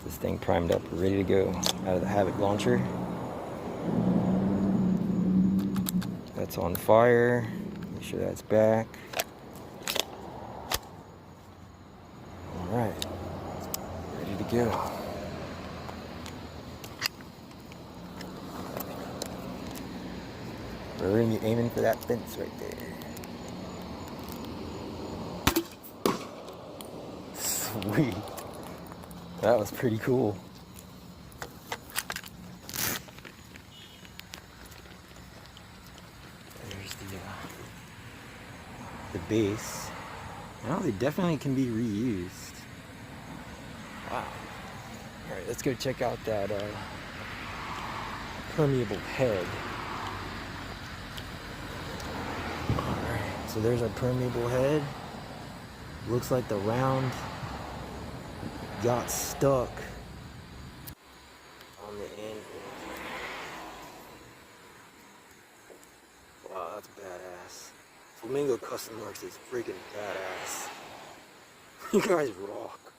This thing primed up, ready to go out of the Havoc launcher. That's on fire. Make sure that's back. Alright, ready to go. We're going to be aiming for that fence right there. Sweet. That was pretty cool. There's the base. Well, they definitely can be reused. Wow. Alright, let's go check out that permeable head. Alright, so there's our permeable head. Looks like the round got stuck on the end. Wow, that's badass. Flamingo Customworks is freaking badass. You guys rock.